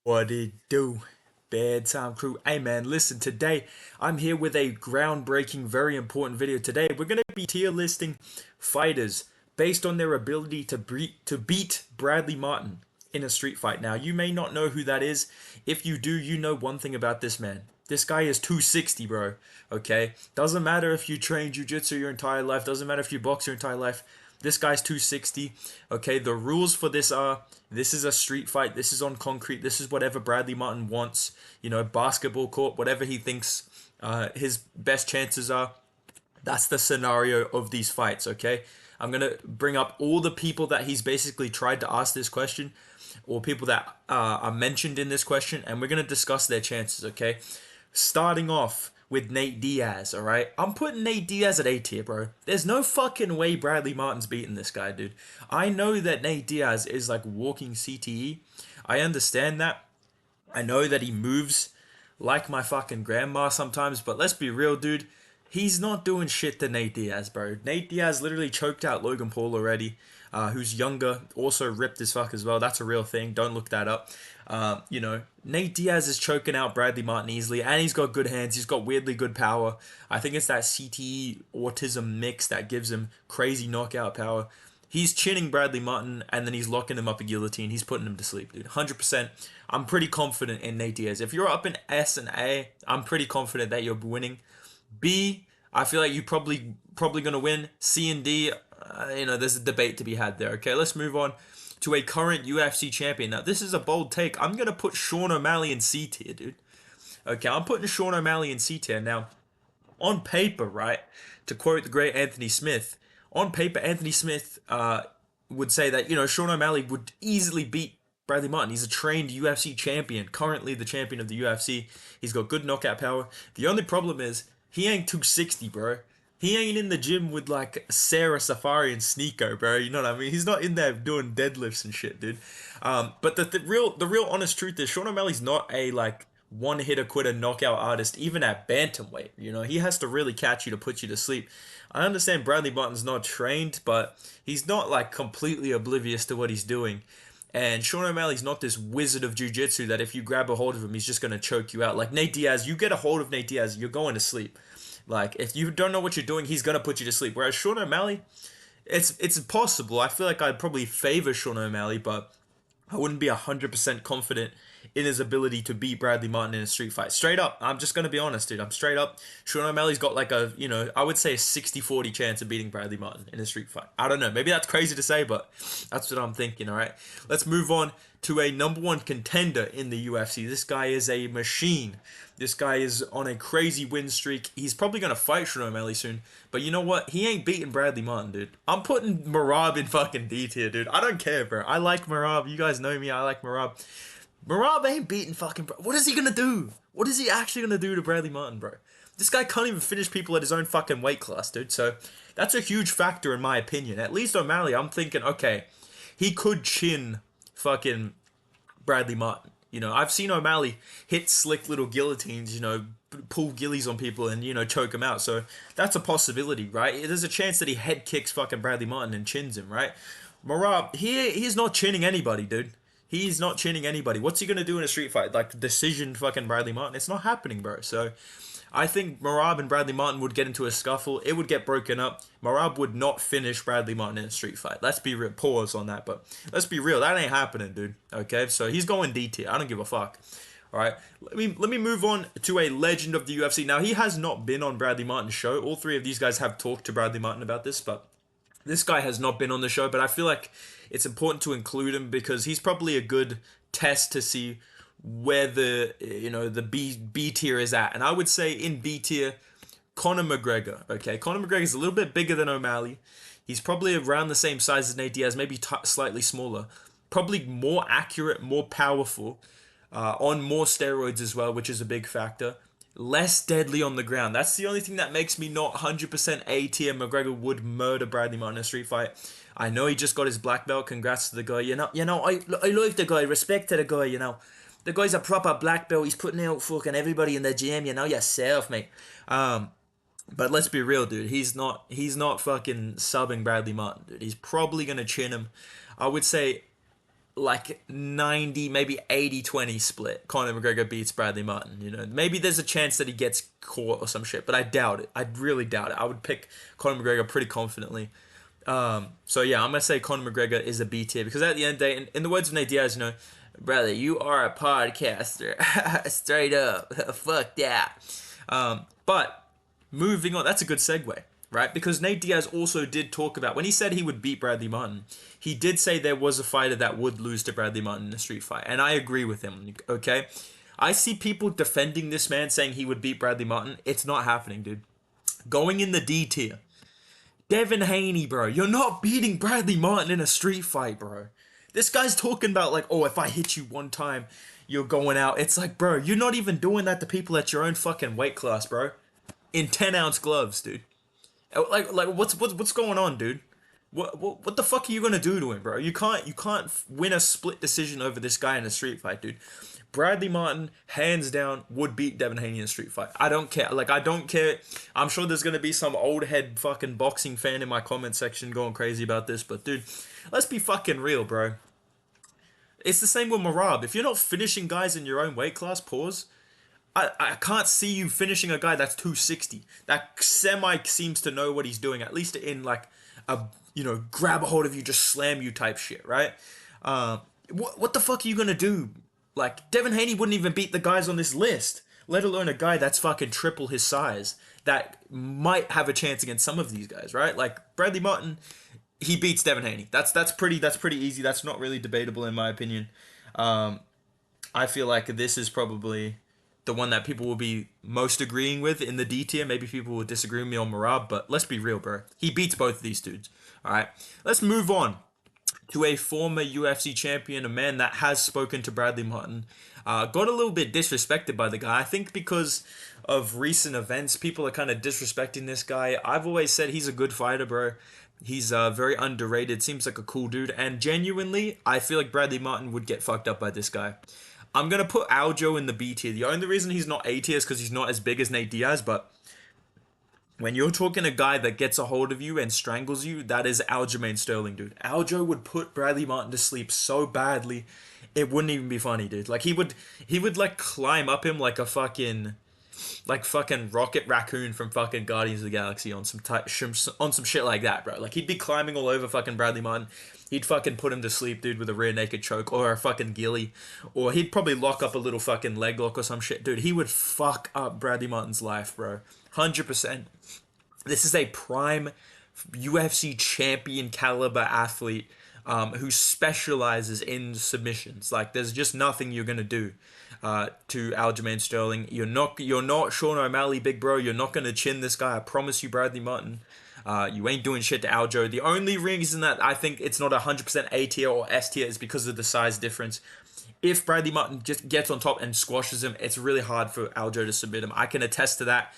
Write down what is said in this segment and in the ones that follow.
What it do? Bedtime crew. Hey man, listen, today I'm here with a groundbreaking, very important video. Today we're going to be tier listing fighters based on their ability to beat Bradley Martyn in a street fight. Now, you may not know who that is. If you do, you know one thing about this man. This guy is 260, bro. Okay? Doesn't matter if you train jiu-jitsu your entire life, doesn't matter if you box your entire life. This guy's 260. Okay, the rules for this are this is a street fight. This is on concrete. This is whatever Bradley Martyn wants. You know, basketball court, whatever he thinks his best chances are. That's the scenario of these fights, okay? I'm going to bring up all the people that he's basically tried to ask this question, or people that are mentioned in this question, and we're going to discuss their chances, okay? Starting off with Nate Diaz, alright? I'm putting Nate Diaz at A tier, bro. There's no fucking way Bradley Martyn's beating this guy, dude. I know that Nate Diaz is like walking CTE. I understand that. I know that he moves like my fucking grandma sometimes, but let's be real, dude. He's not doing shit to Nate Diaz, bro. Nate Diaz literally choked out Logan Paul already, who's younger, also ripped as fuck as well. That's a real thing. Don't look that up. Nate Diaz is choking out Bradley Martyn easily, and he's got good hands. He's got weirdly good power. I think it's that CTE autism mix that gives him crazy knockout power. He's chinning Bradley Martyn, and then he's locking him up a guillotine. He's putting him to sleep, dude. 100%. I'm pretty confident in Nate Diaz. If you're up in S and A, I'm pretty confident that you're winning. B, I feel like you're probably gonna win. C and D, there's a debate to be had there. Okay, let's move on to a current UFC champion. Now, this is a bold take. I'm gonna put Sean O'Malley in C tier, dude. Okay, I'm putting Sean O'Malley in C tier. Now, on paper, right, to quote the great Anthony Smith, on paper, Anthony Smith would say that, Sean O'Malley would easily beat Bradley Martyn. He's a trained UFC champion, currently the champion of the UFC. He's got good knockout power. The only problem is he ain't 260, bro. He ain't in the gym with like Sarah Safari and Sneeko, bro. You know what I mean? He's not in there doing deadlifts and shit, dude. But the real honest truth is Sean O'Malley's not a like one hitter quitter knockout artist, even at bantamweight. He has to really catch you to put you to sleep. I understand Bradley Martyn's not trained, but he's not like completely oblivious to what he's doing. And Sean O'Malley's not this wizard of jiu-jitsu that if you grab a hold of him, he's just going to choke you out. Like Nate Diaz, you get a hold of Nate Diaz, you're going to sleep. Like, if you don't know what you're doing, he's going to put you to sleep. Whereas Sean O'Malley, it's possible. I feel like I'd probably favor Sean O'Malley, but I wouldn't be 100% confident in his ability to beat Bradley Martyn in a street fight. Straight up, I'm just going to be honest, dude. I'm straight up. Sean O'Malley's got like I would say a 60-40 chance of beating Bradley Martyn in a street fight. I don't know. Maybe that's crazy to say, but that's what I'm thinking, all right? Let's move on to a number one contender in the UFC. This guy is a machine. This guy is on a crazy win streak. He's probably going to fight Sean O'Malley soon. But you know what? He ain't beating Bradley Martyn, dude. I'm putting Merab in fucking D tier, dude. I don't care, bro. I like Merab. You guys know me. I like Merab. Merab ain't beating fucking... What is he going to do? What is he actually going to do to Bradley Martyn, bro? This guy can't even finish people at his own fucking weight class, dude. So that's a huge factor in my opinion. At least O'Malley, I'm thinking, okay, he could chin fucking Bradley Martyn. I've seen O'Malley hit slick little guillotines, pull gillies on people and, choke them out. So that's a possibility, right? There's a chance that he head kicks fucking Bradley Martyn and chins him, right? Merab, he's not chinning anybody, dude. He's not chinning anybody. What's he going to do in a street fight? Like, decision fucking Bradley Martyn? It's not happening, bro. So I think Merab and Bradley Martyn would get into a scuffle. It would get broken up. Merab would not finish Bradley Martyn in a street fight. Let's be real. Pause on that, but let's be real. That ain't happening, dude. Okay, so he's going D tier. I don't give a fuck. All right, let me move on to a legend of the UFC. Now, he has not been on Bradley Martyn's show. All three of these guys have talked to Bradley Martyn about this, but this guy has not been on the show. But I feel like it's important to include him because he's probably a good test to see where the B tier is at. And I would say in B tier, Conor McGregor. Okay, Conor McGregor is a little bit bigger than O'Malley. He's probably around the same size as Nate Diaz, maybe slightly smaller. Probably more accurate, more powerful, on more steroids as well, which is a big factor. Less deadly on the ground. That's the only thing that makes me not 100% A tier. McGregor would murder Bradley Martyn in a street fight. I know he just got his black belt. Congrats to the guy. I like the guy. Respect to the guy. The guy's a proper black belt. He's putting out fucking everybody in the gym. Yourself, mate. But let's be real, dude. He's not fucking subbing Bradley Martyn, dude. He's probably gonna chin him. I would say like 90, maybe 80-20 split. Conor McGregor beats Bradley Martyn. Maybe there's a chance that he gets caught or some shit, but I doubt it. I really doubt it. I would pick Conor McGregor pretty confidently. So yeah, I'm gonna say Conor McGregor is a B tier because at the end of the day, in the words of Nate Diaz, brother, you are a podcaster, straight up. Fuck that. But moving on, that's a good segue, right? Because Nate Diaz also did talk about when he said he would beat Bradley Martyn. He did say there was a fighter that would lose to Bradley Martyn in a street fight, and I agree with him. Okay, I see people defending this man saying he would beat Bradley Martyn. It's not happening, dude. Going in the D tier. Devin Haney, bro. You're not beating Bradley Martyn in a street fight, bro. This guy's talking about like, oh, if I hit you one time, you're going out. It's like, bro, you're not even doing that to people at your own fucking weight class, bro. In 10-ounce gloves, dude. Like what's going on, dude? What the fuck are you gonna do to him, bro? You can't win a split decision over this guy in a street fight, dude. Bradley Martyn, hands down, would beat Devin Haney in a street fight. I don't care. Like, I don't care. I'm sure there's going to be some old head fucking boxing fan in my comment section going crazy about this. But, dude, let's be fucking real, bro. It's the same with Marab. If you're not finishing guys in your own weight class, pause. I can't see you finishing a guy that's 260. That semi seems to know what he's doing. At least in, like, a, grab a hold of you, just slam you type shit, right? What the fuck are you going to do? Like, Devin Haney wouldn't even beat the guys on this list, let alone a guy that's fucking triple his size that might have a chance against some of these guys, right? Like, Bradley Martyn, he beats Devin Haney. That's pretty easy. That's not really debatable in my opinion. I feel like this is probably the one that people will be most agreeing with in the D tier. Maybe people will disagree with me on Marab, but let's be real, bro. He beats both of these dudes. All right, let's move on to a former UFC champion, a man that has spoken to Bradley Martyn. Got a little bit disrespected by the guy. I think because of recent events, people are kind of disrespecting this guy. I've always said he's a good fighter, bro. He's very underrated. Seems like a cool dude. And genuinely, I feel like Bradley Martyn would get fucked up by this guy. I'm going to put Aljo in the B tier. The only reason he's not A tier is because he's not as big as Nate Diaz, but when you're talking a guy that gets a hold of you and strangles you, that is Aljamain Sterling, dude. Aljo would put Bradley Martyn to sleep so badly, it wouldn't even be funny, dude. Like he would like climb up him like a fucking Rocket Raccoon from fucking Guardians of the Galaxy on some shit like that, bro. Like he'd be climbing all over fucking Bradley Martyn. He'd fucking put him to sleep, dude, with a rear naked choke or a fucking ghillie, or he'd probably lock up a little fucking leg lock or some shit, dude. He would fuck up Bradley Martyn's life, bro. 100%. This is a prime UFC champion caliber athlete who specializes in submissions. Like, there's just nothing you're gonna do to Aljamain Sterling. You're not Sean O'Malley, big bro. You're not gonna chin this guy. I promise you, Bradley Martyn. You ain't doing shit to Aljo. The only reason that I think it's not 100% A tier or S tier is because of the size difference. If Bradley Martyn just gets on top and squashes him, it's really hard for Aljo to submit him. I can attest to that.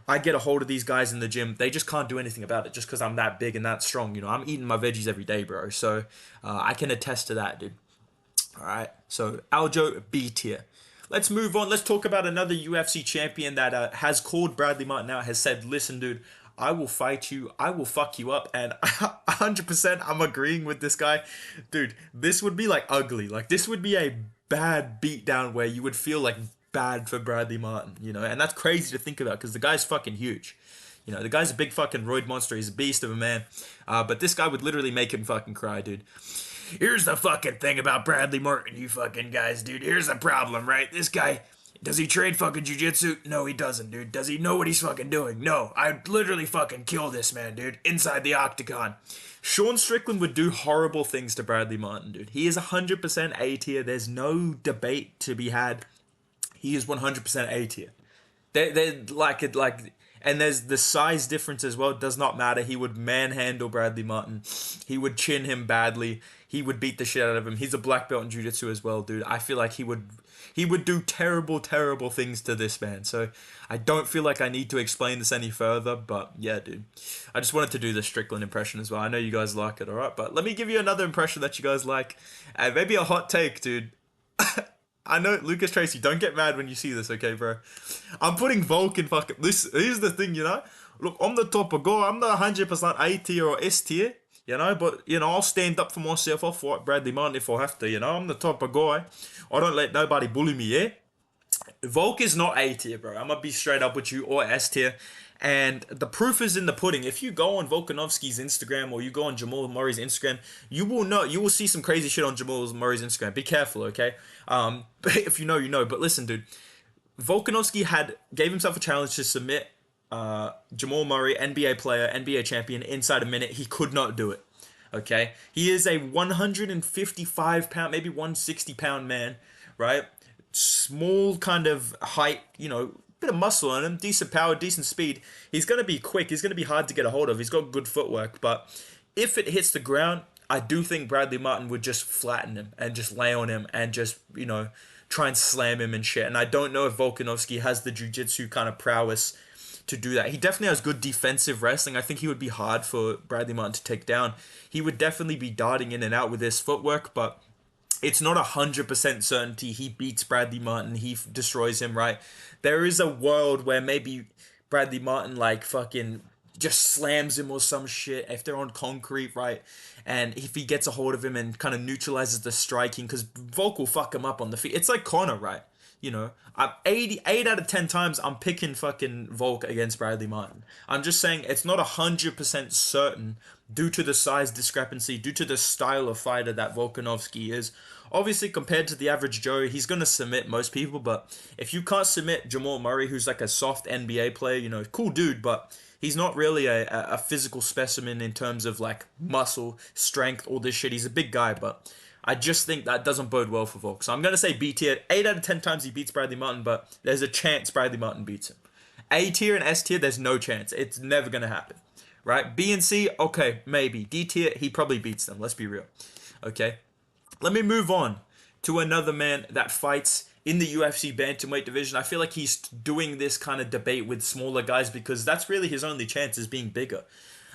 I get a hold of these guys in the gym. They just can't do anything about it just because I'm that big and that strong. I'm eating my veggies every day, bro. So I can attest to that, dude. All right. So Aljo, B tier. Let's move on. Let's talk about another UFC champion that has called Bradley Martyn out, has said, listen, dude, I will fight you. I will fuck you up. And 100% I'm agreeing with this guy. Dude, this would be like ugly. Like this would be a bad beatdown where you would feel like bad for Bradley Martyn, and that's crazy to think about because the guy's fucking huge. The guy's a big fucking roid monster. He's a beast of a man. But this guy would literally make him fucking cry, dude. Here's the fucking thing about Bradley Martyn, you fucking guys, dude. Here's the problem, right? This guy, does he trade fucking jiu-jitsu? No, he doesn't, dude. Does he know what he's fucking doing? No. I'd literally fucking kill this man, dude, inside the octagon. Sean Strickland would do horrible things to Bradley Martyn, dude. He is 100% A tier. There's no debate to be had. He is 100% A tier. And there's the size difference as well. It does not matter. He would manhandle Bradley Martyn. He would chin him badly. He would beat the shit out of him. He's a black belt in jiu-jitsu as well, dude. I feel like he would do terrible, terrible things to this man. So I don't feel like I need to explain this any further. But yeah, dude. I just wanted to do the Strickland impression as well. I know you guys like it, alright? But let me give you another impression that you guys like. And maybe a hot take, dude. I know, Lucas Tracy, don't get mad when you see this, okay, bro? I'm putting Volk in fucking... Here's the thing, Look, I'm the top of go. I'm not 100% A tier or S tier. you know. But, you know, I'll stand up for myself. I'll fight Bradley Martyn if I have to, you know. I'm the type of guy. I don't let nobody bully me, yeah? Volk is not A tier, bro. I'm gonna be straight up with you, or S tier. And the proof is in the pudding. If you go on Volkanovski's Instagram or you go on Jamal Murray's Instagram, you will know, you will see some crazy shit on Jamal Murray's Instagram. Be careful, okay? If you know, you know. But listen, dude, Volkanovski gave himself a challenge to submit Jamal Murray, NBA player, NBA champion, inside a minute. He could not do it. Okay, he is a 155 pound, maybe 160 pound man, right? Small kind of height, you know, bit of muscle on him, decent power, decent speed. He's going to be quick. He's going to be hard to get a hold of. He's got good footwork. But if it hits the ground, I do think Bradley Martyn would just flatten him and just lay on him and just, you know, try and slam him and shit. And I don't know if Volkanovski has the jiu-jitsu kind of prowess to do that. He definitely has good defensive wrestling. I think he would be hard for Bradley Martyn to take down. He would definitely be darting in and out with his footwork, but it's not 100% certainty he beats Bradley Martyn. He destroys him, right? There is a world where maybe Bradley Martyn like fucking just slams him or some shit if they're on concrete, right? And if he gets a hold of him and kind of neutralizes the striking, because Volk will fuck him up on the feet. It's like Conor, right? You know, I'm 8 out of 10 times I'm picking fucking Volk against Bradley Martyn. I'm just saying it's not 100% certain due to the size discrepancy, due to the style of fighter that Volkanovski is. Obviously, compared to the average Joe, he's going to submit most people, but if you can't submit Jamal Murray, who's like a soft NBA player, you know, cool dude, but he's not really a physical specimen in terms of like muscle, strength, all this shit. He's a big guy, but I just think that doesn't bode well for Volk. So I'm going to say B tier. 8 out of 10 times he beats Bradley Martyn, but there's a chance Bradley Martyn beats him. A tier and S tier, there's no chance. It's never going to happen. Right? B and C, okay, maybe. D tier, he probably beats them. Let's be real. Okay? Let me move on to another man that fights in the UFC bantamweight division. I feel like he's doing this kind of debate with smaller guys because that's really his only chance is being bigger.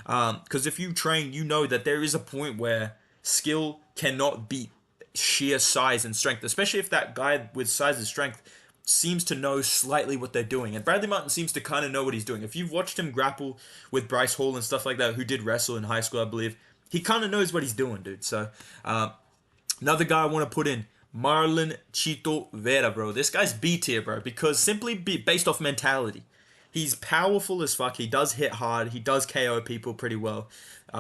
Because if you train, you know that there is a point where skill cannot beat sheer size and strength, especially if that guy with size and strength seems to know slightly what they're doing. And Bradley Martyn seems to kind of know what he's doing. If you've watched him grapple with Bryce Hall and stuff like that, who did wrestle in high school, I believe, he kind of knows what he's doing, dude. So, another guy I want to put in, Marlon Chito Vera, bro. This guy's B tier, bro, because simply based off mentality. He's powerful as fuck. He does hit hard. He does KO people pretty well.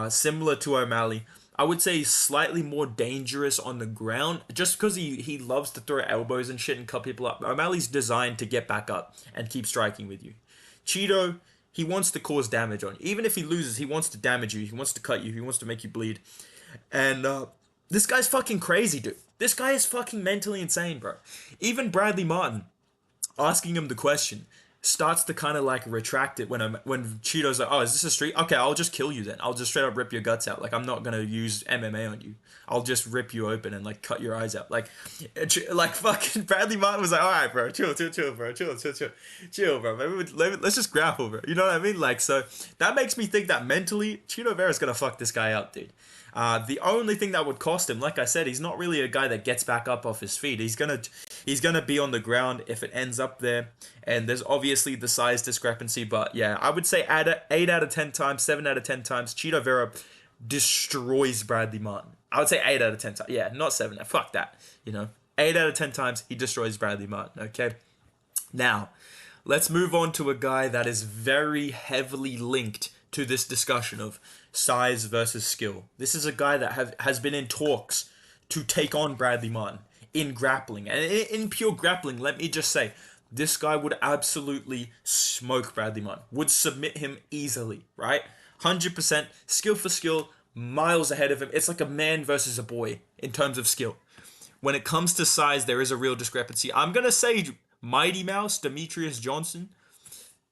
Similar to OMalley. I would say he's slightly more dangerous on the ground just because he loves to throw elbows and shit and cut people up. O'Malley's designed to get back up and keep striking with you. Cheeto, he wants to cause damage on you. Even if he loses, he wants to damage you. He wants to cut you. He wants to make you bleed. And this guy's fucking crazy, dude. This guy is fucking mentally insane, bro. Even Bradley Martyn asking him the question starts to kind of like retract it when Cheeto's like, oh, is this a street? Okay, I'll just kill you then. I'll just straight up rip your guts out. Like, I'm not gonna use MMA on you. I'll just rip you open and like cut your eyes out. Like fucking Bradley Martyn was like, all right, bro, chill, bro, chill, bro. Let's just grapple, bro. You know what I mean? Like, so that makes me think that mentally, Chito Vera's gonna fuck this guy up, dude. The only thing that would cost him, like I said, he's not really a guy that gets back up off his feet. He's gonna be on the ground if it ends up there. And there's obviously the size discrepancy, but yeah, I would say 8 out of 10 times, 7 out of 10 times, Chito Vera destroys Bradley Martyn. I would say 8 out of 10 times. Yeah, not 7. Fuck that. You know, 8 out of 10 times he destroys Bradley Martyn. Okay. Now, let's move on to a guy that is very heavily linked to this discussion of size versus skill. This is a guy that has been in talks to take on Bradley Martyn in grappling. And in pure grappling, let me just say, this guy would absolutely smoke Bradley Martyn. Would submit him easily, right? 100% skill for skill, miles ahead of him. It's like a man versus a boy in terms of skill. When it comes to size, there is a real discrepancy. I'm going to say Mighty Mouse, Demetrius Johnson,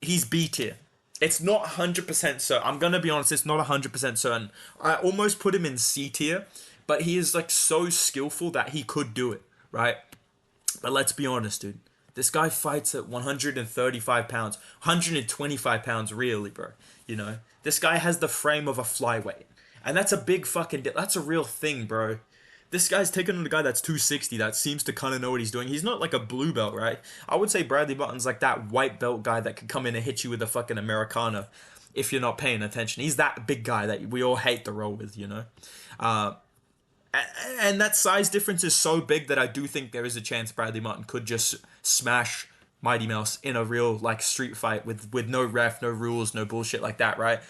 he's B tier. It's not 100% certain. I'm going to be honest, it's not 100% certain. I almost put him in C tier, but he is like so skillful that he could do it, right? But let's be honest, dude. This guy fights at 135 pounds, 125 pounds really, bro. You know, this guy has the frame of a flyweight. And that's a big fucking, that's a real thing, bro. This guy's taking on a guy that's 260 that seems to kind of know what he's doing. He's not like a blue belt, right? I would say Bradley Martyn's like that white belt guy that could come in and hit you with a fucking Americana. if you're not paying attention. He's that big guy that we all hate to roll with, Uh, and that size difference is so big that I do think there is a chance Bradley Martyn could just smash Mighty Mouse in a real like street fight with no ref, no rules, no bullshit like that, right?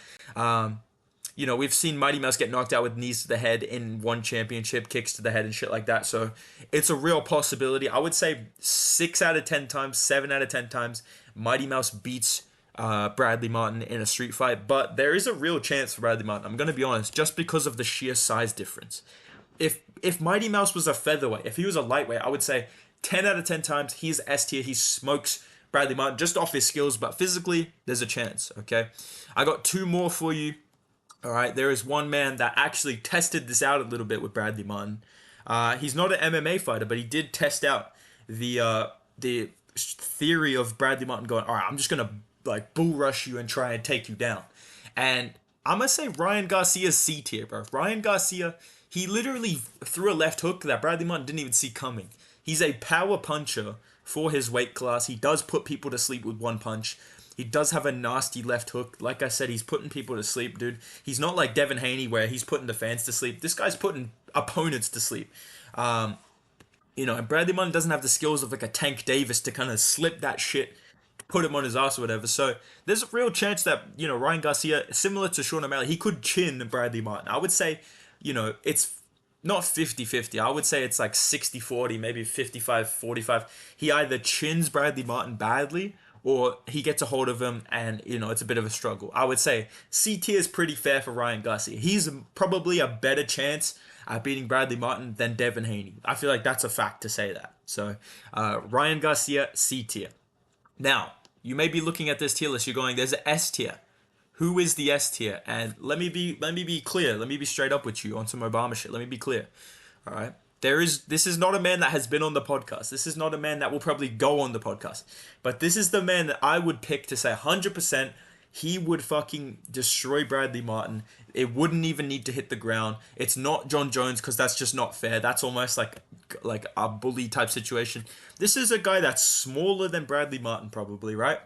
We've seen Mighty Mouse get knocked out with knees to the head in one championship, kicks to the head and shit like that. So it's a real possibility. I would say 6 out of 10 times, 7 out of 10 times, Mighty Mouse beats Bradley Martyn in a street fight. But there is a real chance for Bradley Martyn. I'm going to be honest, just because of the sheer size difference. If Mighty Mouse was a featherweight, if he was a lightweight, I would say 10 out of 10 times he's S tier. He smokes Bradley Martyn just off his skills, but physically there's a chance. Okay, I got 2 more for you. All right, there is one man that actually tested this out a little bit with Bradley Martyn. He's not an MMA fighter, but he did test out the theory of Bradley Martyn going, all right, I'm just gonna like bull rush you and try and take you down. And I'm gonna say Ryan Garcia's C tier, bro. Ryan Garcia, he literally threw a left hook that Bradley Martyn didn't even see coming. He's a power puncher for his weight class. He does put people to sleep with one punch. He does have a nasty left hook. Like I said, he's putting people to sleep, dude. He's not like Devin Haney where he's putting the fans to sleep. This guy's putting opponents to sleep. And Bradley Martyn doesn't have the skills of like a Tank Davis to kind of slip that shit, put him on his ass or whatever. So there's a real chance that, Ryan Garcia, similar to Sean O'Malley, he could chin Bradley Martyn. I would say, it's not 50-50. I would say it's like 60-40, maybe 55-45. He either chins Bradley Martyn badly or he gets a hold of him and, it's a bit of a struggle. I would say C tier is pretty fair for Ryan Garcia. He's probably a better chance at beating Bradley Martyn than Devin Haney. I feel like that's a fact to say that. So, Ryan Garcia, C tier. Now, you may be looking at this tier list, you're going, there's an S tier. Who is the S tier? And let me be clear. Let me be straight up with you on some Obama shit. Let me be clear. All right? This is not a man that has been on the podcast. This is not a man that will probably go on the podcast. But this is the man that I would pick to say 100% he would fucking destroy Bradley Martyn. It wouldn't even need to hit the ground. It's not John Jones because that's just not fair. That's almost like a bully type situation. This is a guy that's smaller than Bradley Martyn probably, right?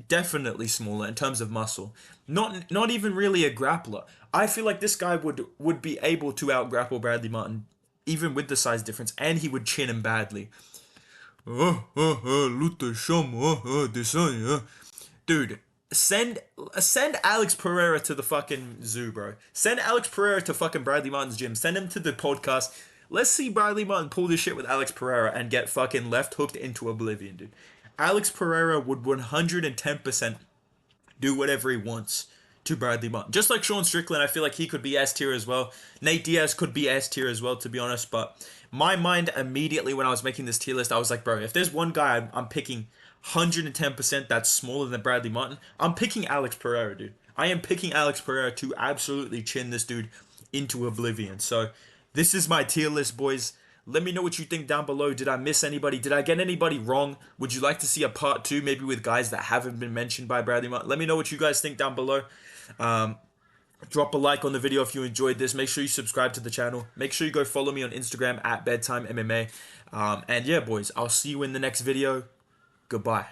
Definitely smaller in terms of muscle. Not even really a grappler. I feel like this guy would be able to out-grapple Bradley Martyn even with the size difference, and he would chin him badly. Dude, send Alex Pereira to the fucking zoo, bro. Send Alex Pereira to fucking Bradley Martyn's gym. Send him to the podcast. Let's see Bradley Martyn pull this shit with Alex Pereira and get fucking left hooked into oblivion, dude. Alex Pereira would 110% do whatever he wants to Bradley Martyn. Just like Sean Strickland, I feel like he could be S tier as well. Nate Diaz could be S tier as well, to be honest. But my mind immediately when I was making this tier list, I was like, bro, if there's one guy I'm picking 110% that's smaller than Bradley Martyn, I'm picking Alex Pereira, dude. I am picking Alex Pereira to absolutely chin this dude into oblivion. So this is my tier list, boys. Let me know what you think down below. Did I miss anybody? Did I get anybody wrong? Would you like to see a part 2, maybe with guys that haven't been mentioned by Bradley Martyn? Let me know what you guys think down below. Drop a like on the video if you enjoyed this. Make sure you subscribe to the channel. Make sure you go follow me on Instagram at Bedtime MMA. And yeah, boys, I'll see you in the next video. Goodbye.